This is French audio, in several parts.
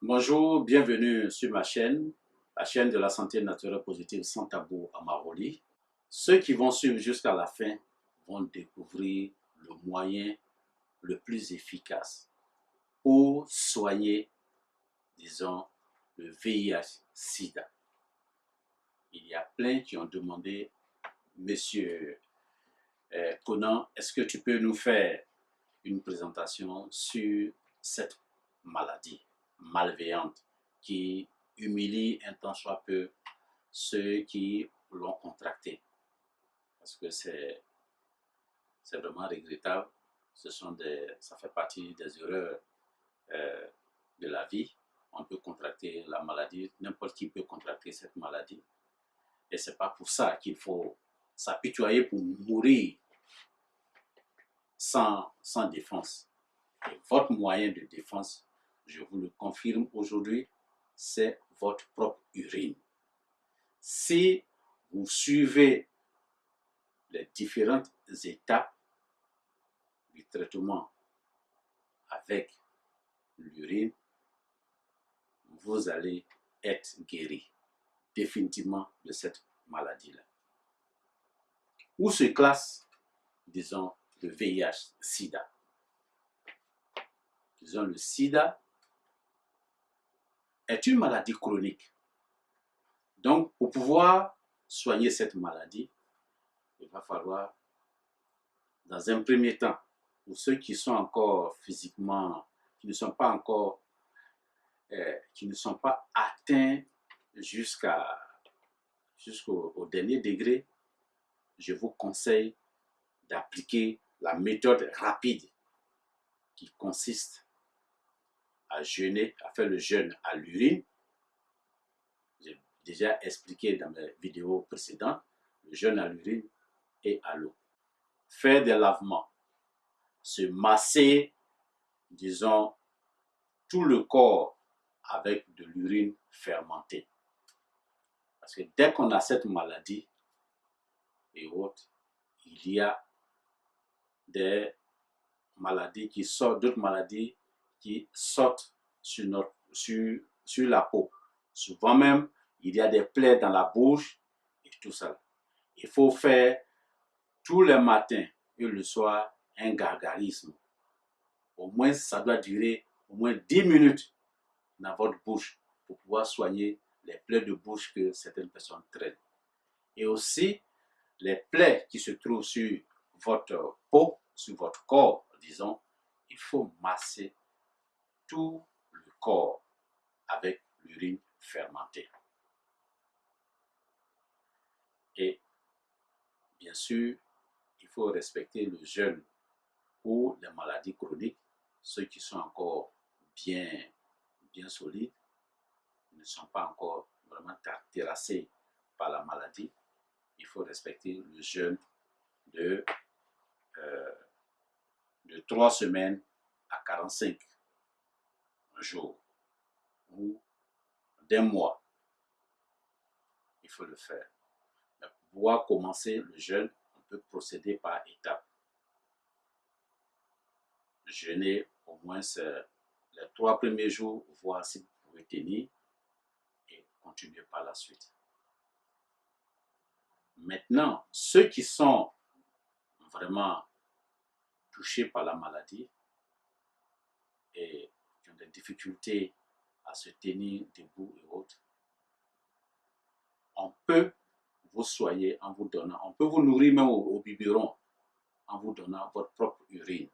Bonjour, bienvenue sur ma chaîne, la chaîne de la santé naturelle positive sans tabou à Maroli. Ceux qui vont suivre jusqu'à la fin vont découvrir le moyen le plus efficace pour soigner, disons, le VIH-Sida. Il y a plein qui ont demandé, Monsieur Conan, est-ce que tu peux nous faire une présentation sur cette maladie malveillante qui humilie un tant soit peu ceux qui l'ont contracté. Parce que c'est vraiment regrettable. Ça fait partie des erreurs de la vie. On peut contracter la maladie, n'importe qui peut contracter cette maladie. Et ce n'est pas pour ça qu'il faut s'apitoyer pour mourir sans défense. Et votre moyen de défense, je vous le confirme aujourd'hui, c'est votre propre urine. Si vous suivez les différentes étapes du traitement avec l'urine, vous allez être guéri définitivement de cette maladie-là. Où se classe, disons, le VIH-Sida? Disons, le sida est une maladie chronique. Donc, pour pouvoir soigner cette maladie, il va falloir, dans un premier temps, pour ceux qui sont encore physiquement, qui ne sont pas encore, qui ne sont pas atteints jusqu'au dernier degré, je vous conseille d'appliquer la méthode rapide qui consiste à jeûner, à faire le jeûne à l'urine. J'ai déjà expliqué dans mes vidéos précédentes, le jeûne à l'urine et à l'eau. Faire des lavements, se masser, disons, tout le corps avec de l'urine fermentée. Parce que dès qu'on a cette maladie et autres, il y a des maladies qui sortent, d'autres maladies qui sortent sur la peau. Souvent même, il y a des plaies dans la bouche et tout ça. Il faut faire tous les matins et le soir un gargarisme. Au moins, ça doit durer au moins 10 minutes dans votre bouche pour pouvoir soigner les plaies de bouche que certaines personnes traînent. Et aussi, les plaies qui se trouvent sur votre peau, sur votre corps, disons, il faut masser tout le corps avec l'urine fermentée. Et bien sûr, il faut respecter le jeûne pour les maladies chroniques, ceux qui sont encore bien solides, ne sont pas encore vraiment terrassés par la maladie. Il faut respecter le jeûne de 3 semaines à 45 jours ou d'un mois. Il faut le faire. Mais pour pouvoir commencer le jeûne, on peut procéder par étapes. Jeûner au moins les 3 premiers jours, voir si vous pouvez tenir et continuer par la suite. Maintenant, ceux qui sont vraiment touchés par la maladie et qui ont des difficultés à se tenir debout et autres, on peut vous soigner en vous donnant, on peut vous nourrir même au biberon en vous donnant votre propre urine,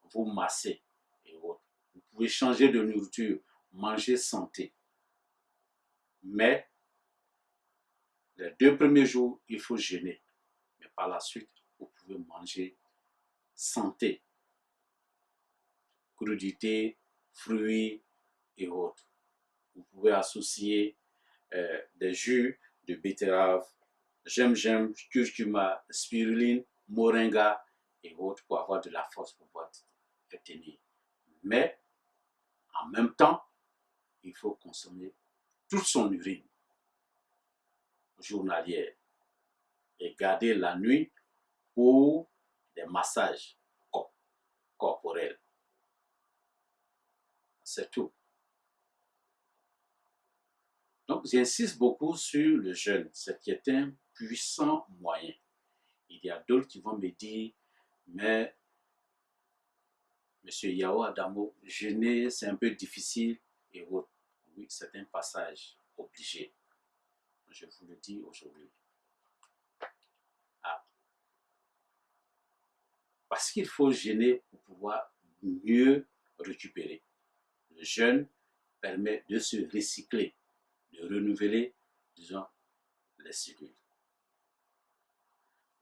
vous masser et autres. Vous pouvez changer de nourriture, manger santé. Mais les 2 premiers jours, il faut jeûner. Mais par la suite, vous pouvez manger santé, crudités, fruits et autres. Vous pouvez associer des jus de betterave, gingembre, curcuma, spiruline, moringa et autres pour avoir de la force pour pouvoir tenir. Mais en même temps, il faut consommer toute son urine journalière et garder la nuit pour des massages corporels. C'est tout. Donc, j'insiste beaucoup sur le jeûne, ce qui est un puissant moyen. Il y a d'autres qui vont me dire, mais Monsieur Yao Adamo, jeûner, c'est un peu difficile et autres. Oui, c'est un passage obligé. Je vous le dis aujourd'hui. Ah. Parce qu'il faut jeûner pour pouvoir mieux récupérer. Le jeûne permet de se recycler, de renouveler, disons, les cellules.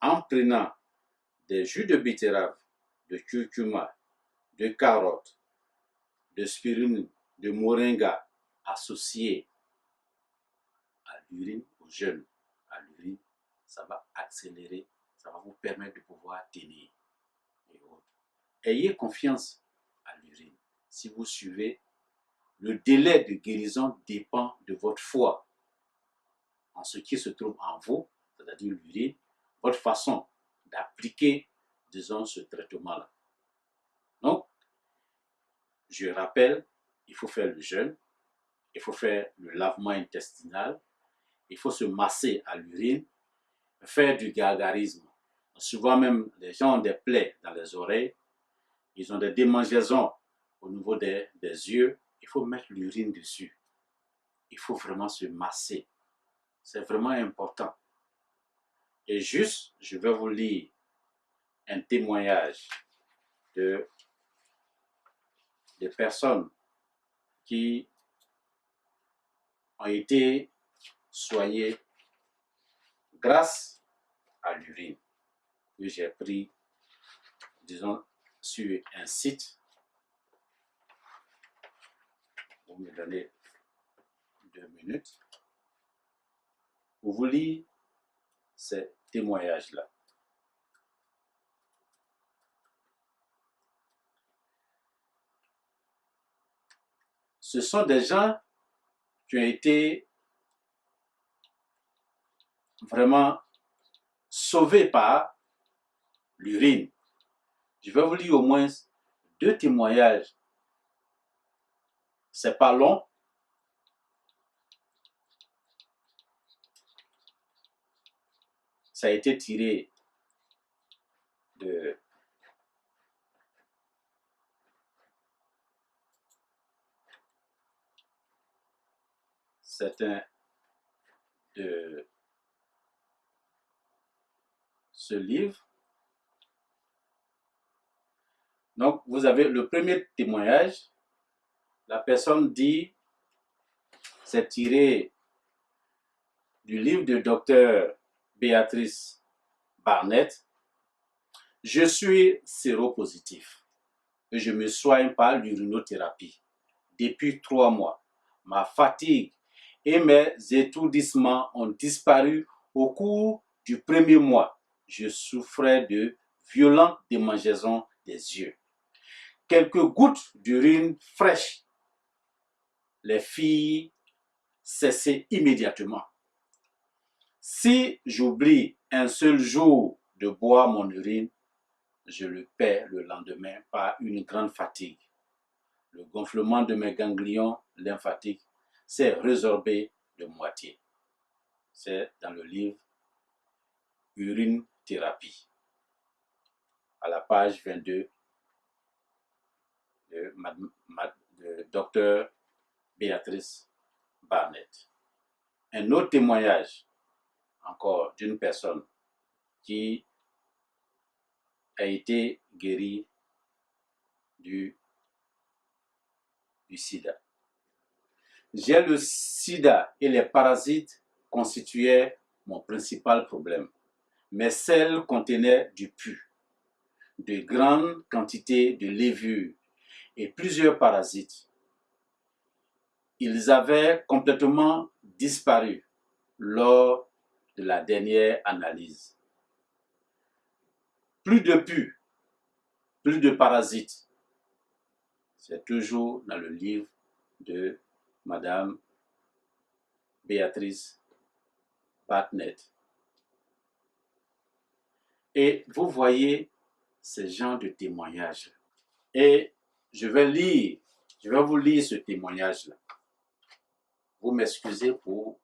En prenant des jus de betterave, de curcuma, de carotte, de spiruline, de moringa associés à l'urine, au jeûne, à l'urine, ça va accélérer, ça va vous permettre de pouvoir tenir et autres. Ayez confiance à l'urine. Si vous suivez, le délai de guérison dépend de votre foi en ce qui se trouve en vous, c'est-à-dire l'urine, votre façon d'appliquer, disons, ce traitement-là. Donc, je rappelle, il faut faire le jeûne, il faut faire le lavement intestinal, il faut se masser à l'urine, faire du gargarisme. Souvent même, les gens ont des plaies dans les oreilles, ils ont des démangeaisons au niveau des yeux, il faut mettre l'urine dessus. Il faut vraiment se masser. C'est vraiment important. Et juste, je vais vous lire un témoignage de personnes qui ont été soignées grâce à l'urine que j'ai pris, disons, sur un site. Vous me donnez 2 minutes pour vous lire ces témoignages-là. Ce sont des gens qui ont été vraiment sauvés par l'urine. Je vais vous lire au moins 2 témoignages. C'est pas long. Ça a été tiré de certains de ce livre. Donc, vous avez le premier témoignage. La personne dit, c'est tiré du livre de Dr. Béatrice Barnett. Je suis séropositif et je me soigne par l'urinothérapie depuis 3 mois. Ma fatigue et mes étourdissements ont disparu au cours du 1er mois. Je souffrais de violentes démangeaisons des yeux. Quelques gouttes d'urine fraîche. Les filles cessaient immédiatement. Si j'oublie un seul jour de boire mon urine, je le perds le lendemain par une grande fatigue. Le gonflement de mes ganglions lymphatiques s'est résorbé de moitié. C'est dans le livre Urine Thérapie, à la page 22 de Dr. Béatrice Barnett. Un autre témoignage, encore d'une personne qui a été guérie du sida. J'ai le sida et les parasites constituaient mon principal problème. Mes selles contenaient du pus, de grandes quantités de levure et plusieurs parasites. Ils avaient complètement disparu lors de la dernière analyse. Plus de pus, plus de parasites. C'est toujours dans le livre de Madame Béatrice Barnett. Et vous voyez ce genre de témoignage. Et je vais vous lire ce témoignage-là. Vous m'excusez pour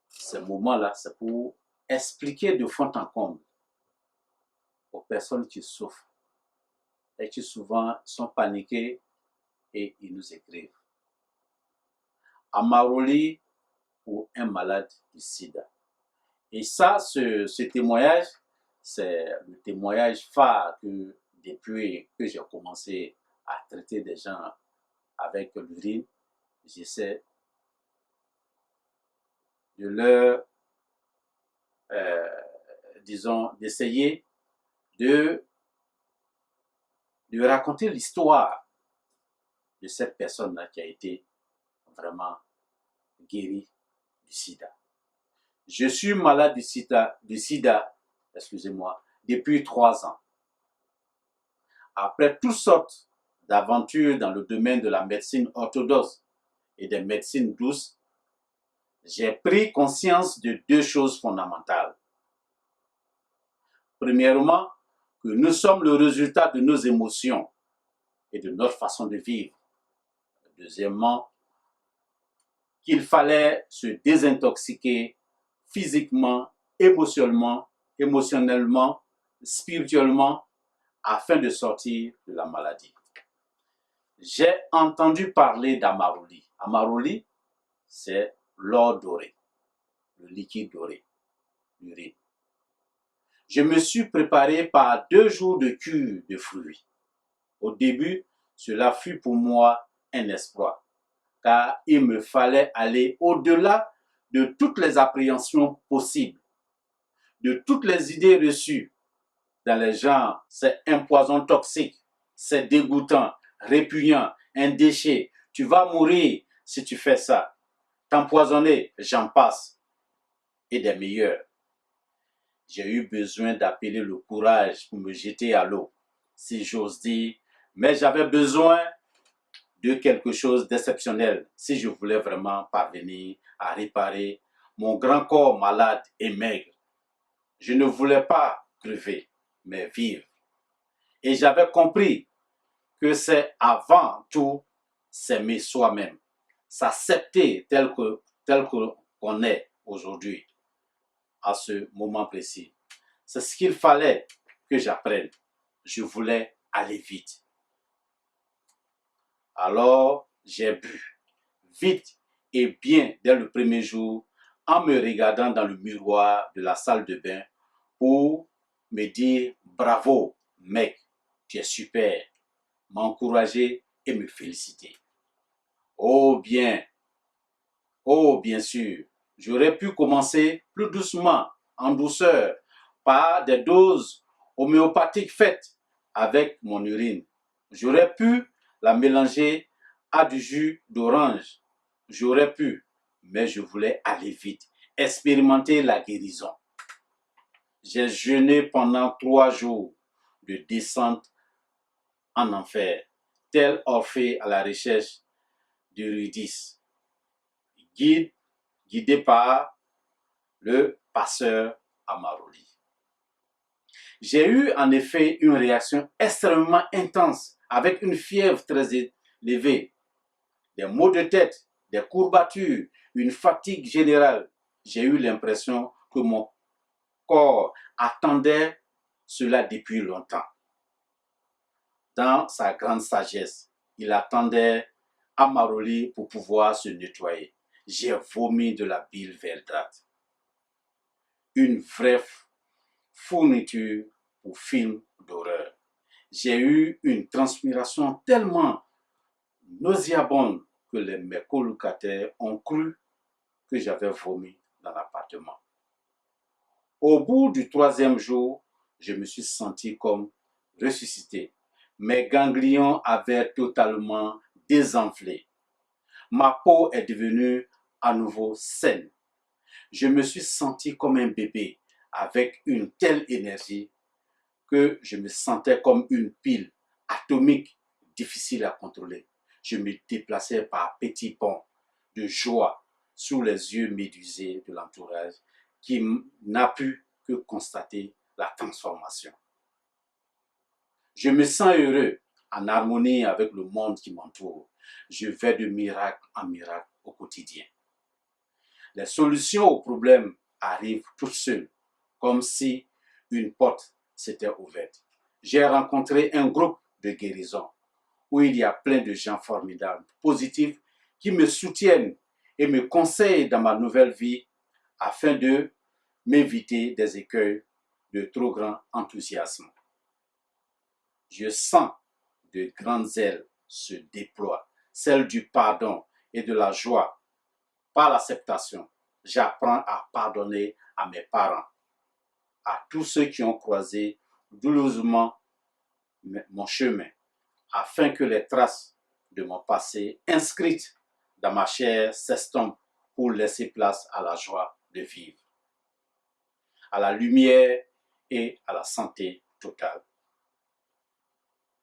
ces moments-là, c'est pour expliquer de fond en comble aux personnes qui souffrent et qui souvent sont paniquées et ils nous écrivent. Amaroli pour un malade du sida. Et ça, ce témoignage, c'est le témoignage phare que depuis que j'ai commencé à traiter des gens avec l'urine, j'essaie de leur, disons, d'essayer de raconter l'histoire de cette personne-là qui a été vraiment guérie du sida. Je suis malade du sida, excusez-moi, depuis 3 ans. Après toutes sortes d'aventures dans le domaine de la médecine orthodoxe et des médecines douces, j'ai pris conscience de 2 choses fondamentales. Premièrement, que nous sommes le résultat de nos émotions et de notre façon de vivre. Deuxièmement, qu'il fallait se désintoxiquer physiquement, émotionnellement, spirituellement, afin de sortir de la maladie. J'ai entendu parler d'Amaroli. Amaroli, c'est l'or doré, le liquide doré, l'urine. Je me suis préparé par 2 jours de cure de fruits. Au début, cela fut pour moi un exploit, car il me fallait aller au-delà de toutes les appréhensions possibles, de toutes les idées reçues dans les genres, c'est un poison toxique, c'est dégoûtant, répugnant, un déchet, tu vas mourir si tu fais ça, t'empoisonner, j'en passe, et des meilleurs. J'ai eu besoin d'appeler le courage pour me jeter à l'eau, si j'ose dire, mais j'avais besoin de quelque chose d'exceptionnel si je voulais vraiment parvenir à réparer mon grand corps malade et maigre. Je ne voulais pas crever, mais vivre. Et j'avais compris que c'est avant tout s'aimer soi-même, s'accepter tel qu'on est aujourd'hui, à ce moment précis. C'est ce qu'il fallait que j'apprenne. Je voulais aller vite. Alors, j'ai bu vite et bien dès le premier jour en me regardant dans le miroir de la salle de bain pour me dire bravo, mec, tu es super, m'encourager et me féliciter. Oh bien sûr, j'aurais pu commencer plus doucement, en douceur, par des doses homéopathiques faites avec mon urine. J'aurais pu la mélanger à du jus d'orange. J'aurais pu, mais je voulais aller vite, expérimenter la guérison. J'ai jeûné pendant 3 jours de descente en enfer, tel Orphée à la recherche d'Eurydice, guidé par le passeur Amaroli. J'ai eu en effet une réaction extrêmement intense, avec une fièvre très élevée, des maux de tête, des courbatures, une fatigue générale. J'ai eu l'impression que mon corps attendait cela depuis longtemps. Dans sa grande sagesse, il attendait Amaroli pour pouvoir se nettoyer. J'ai vomi de la bile verdâtre. Une vraie fourniture pour film d'horreur. J'ai eu une transpiration tellement nauséabonde que mes colocataires ont cru que j'avais vomi dans l'appartement. Au bout du 3e jour, je me suis senti comme ressuscité. Mes ganglions avaient totalement désenflé. Ma peau est devenue à nouveau saine. Je me suis senti comme un bébé avec une telle énergie que je me sentais comme une pile atomique difficile à contrôler. Je me déplaçais par petits bonds de joie sous les yeux médusés de l'entourage qui n'a pu que constater la transformation. Je me sens heureux, en harmonie avec le monde qui m'entoure. Je vais de miracle en miracle au quotidien. Les solutions aux problèmes arrivent toutes seules, comme si une porte s'était ouverte. J'ai rencontré un groupe de guérison où il y a plein de gens formidables, positifs, qui me soutiennent et me conseillent dans ma nouvelle vie afin de m'éviter des écueils de trop grand enthousiasme. Je sens de grandes ailes se déploient, celles du pardon et de la joie. Par l'acceptation, j'apprends à pardonner à mes parents, à tous ceux qui ont croisé douloureusement mon chemin, afin que les traces de mon passé inscrites dans ma chair s'estompent pour laisser place à la joie de vivre, à la lumière et à la santé totale.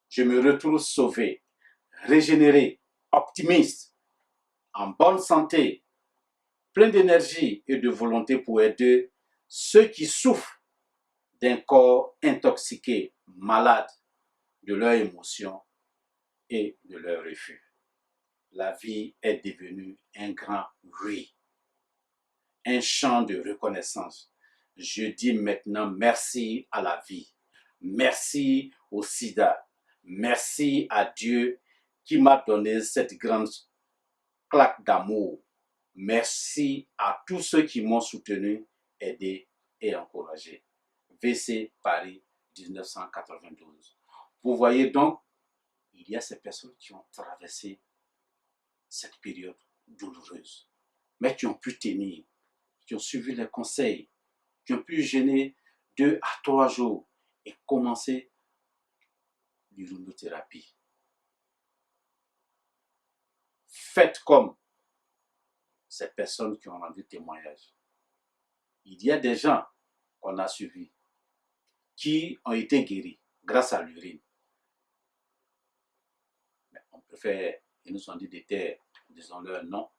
Je me retrouve sauvé, régénéré, optimiste, en bonne santé, plein d'énergie et de volonté pour aider ceux qui souffrent d'un corps intoxiqué, malade de leurs émotions et de leurs refus. La vie est devenue un grand oui, un chant de reconnaissance. Je dis maintenant merci à la vie, merci au sida, merci à Dieu qui m'a donné cette grande claque d'amour. Merci à tous ceux qui m'ont soutenu, aidé et encouragé. VC Paris 1992. Vous voyez donc, il y a ces personnes qui ont traversé cette période douloureuse, mais qui ont pu tenir, qui ont suivi les conseils, qui ont pu jeûner 2 à 3 jours et commencer l'urinothérapie. Faites comme ces personnes qui ont rendu témoignage. Il y a des gens qu'on a suivis qui ont été guéris grâce à l'urine. Mais on préfère, ils nous ont dit de taire, disons leur nom.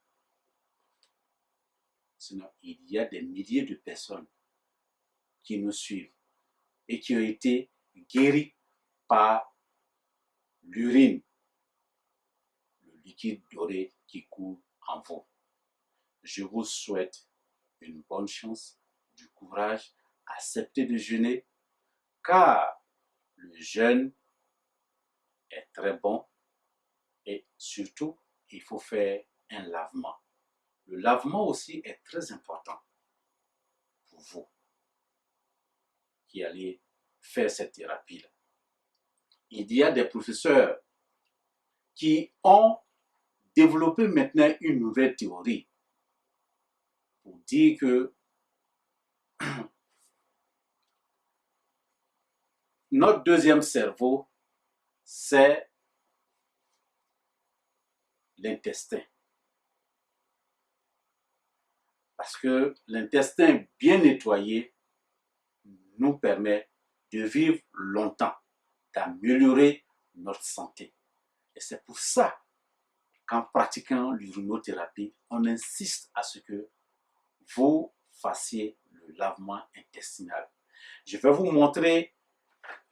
Sinon, il y a des milliers de personnes qui nous suivent et qui ont été guéris par l'urine, le liquide doré qui coule en vous. Je vous souhaite une bonne chance, du courage, acceptez de jeûner, car le jeûne est très bon et surtout, il faut faire un lavement. Le lavement aussi est très important pour vous qui allez faire cette thérapie-là. Il y a des professeurs qui ont développé maintenant une nouvelle théorie pour dire que notre deuxième cerveau, c'est l'intestin. Parce que l'intestin bien nettoyé nous permet de vivre longtemps, d'améliorer notre santé. Et c'est pour ça qu'en pratiquant l'urinothérapie, on insiste à ce que vous fassiez le lavement intestinal. Je vais vous montrer,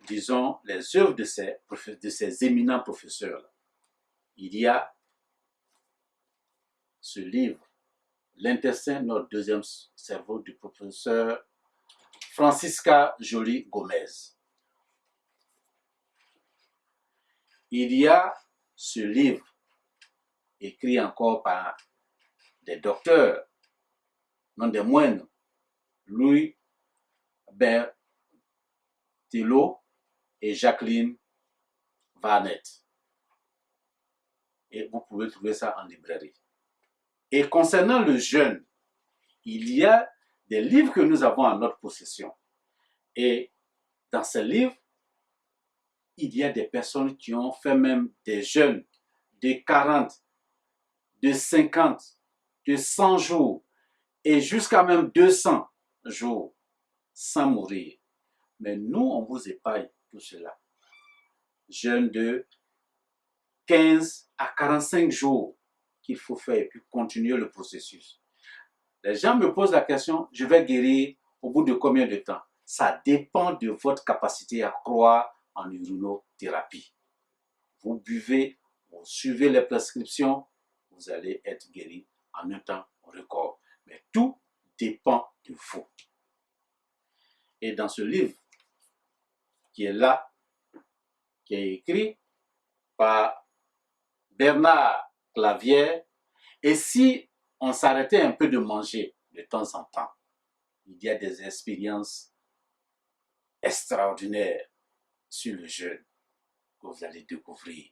disons, les œuvres de ces éminents professeurs-là. Il y a ce livre, L'intestin, notre deuxième cerveau, du professeur Francisca Joly Gomez. Il y a ce livre, écrit encore par des docteurs, non des moindres, Louis Berthelot et Jacqueline Varnett. Et vous pouvez trouver ça en librairie. Et concernant le jeûne, il y a des livres que nous avons en notre possession. Et dans ces livres, il y a des personnes qui ont fait même des jeûnes de 40, de 50, de 100 jours et jusqu'à même 200 jours sans mourir. Mais nous, on vous épargne tout cela. Jeûne de 15 à 45 jours qu'il faut faire et puis continuer le processus. Les gens me posent la question, je vais guérir au bout de combien de temps? Ça dépend de votre capacité à croire en urinothérapie. Vous buvez, vous suivez les prescriptions, vous allez être guéri en un temps record. Mais tout dépend de vous. Et dans ce livre qui est là, qui est écrit par Bernard Clavière, et si on s'arrêtait un peu de manger de temps en temps, il y a des expériences extraordinaires sur le jeûne que vous allez découvrir.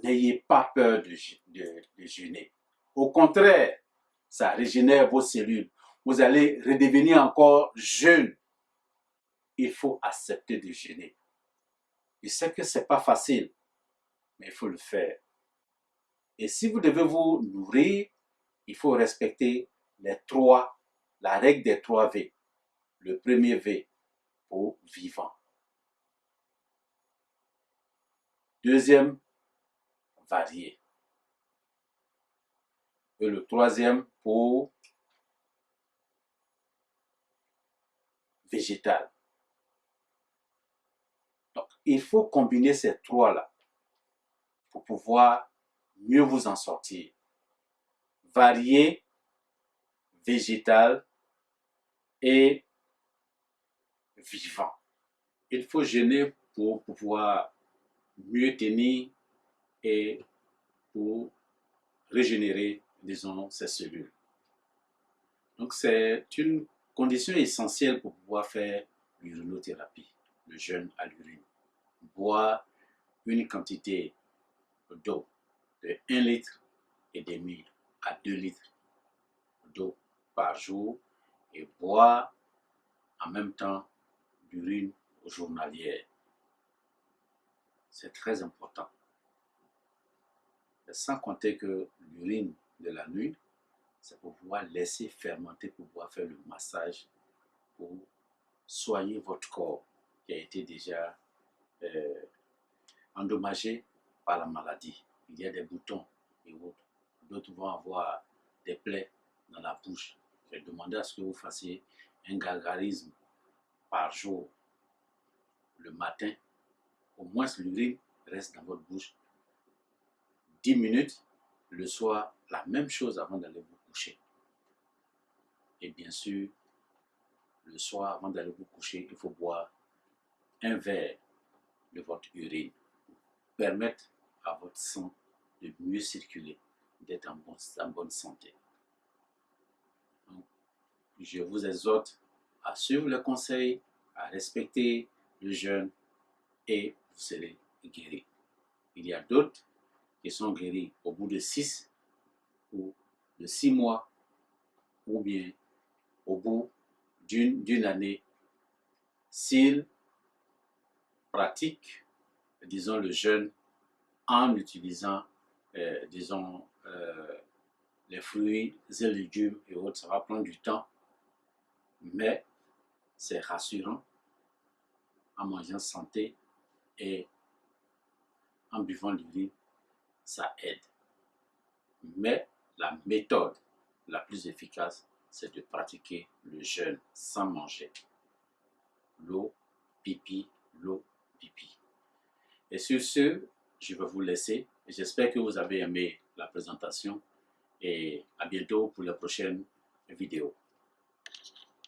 N'ayez pas peur de jeûner. Au contraire, ça régénère vos cellules. Vous allez redevenir encore jeune. Il faut accepter de jeûner. Je sais que ce n'est pas facile, mais il faut le faire. Et si vous devez vous nourrir, il faut respecter la règle des 3 V. Le premier V pour vivant. Deuxième, varié. Et le troisième pour végétal. Donc, il faut combiner ces 3-là pour pouvoir mieux vous en sortir. Varié, végétal et vivant. Il faut jeûner pour pouvoir mieux tenir et pour régénérer, disons, ces cellules. Donc, c'est une condition essentielle pour pouvoir faire l'urinothérapie, le jeûne à l'urine. Boire une quantité d'eau de 1,5 litre à 2 litres d'eau par jour et boire en même temps l'urine journalière. C'est très important. Sans compter que l'urine de la nuit, c'est pour pouvoir laisser fermenter, pour pouvoir faire le massage, pour soigner votre corps qui a été déjà endommagé par la maladie. Il y a des boutons et autres. D'autres vont avoir des plaies dans la bouche. Je vais demander à ce que vous fassiez un gargarisme par jour. Le matin, au moins l'urine reste dans votre bouche 10 minutes. Le soir, la même chose avant d'aller vous coucher. Et bien sûr, le soir, avant d'aller vous coucher, il faut boire un verre de votre urine pour permettre à votre sang de mieux circuler, d'être en bonne santé. Donc, je vous exhorte à suivre le conseil, à respecter le jeûne et vous serez guéri. Il y a d'autres qui sont guéris au bout de 6 ou de 6 mois ou bien au bout d'une année s'ils pratiquent, disons, le jeûne en utilisant, disons, les fruits et légumes et autres. Ça va prendre du temps, mais c'est rassurant en mangeant santé et en buvant l'urine, ça aide. Mais la méthode la plus efficace, c'est de pratiquer le jeûne sans manger. L'eau, pipi, l'eau, pipi. Et sur ce, je vais vous laisser. J'espère que vous avez aimé la présentation et à bientôt pour la prochaine vidéo.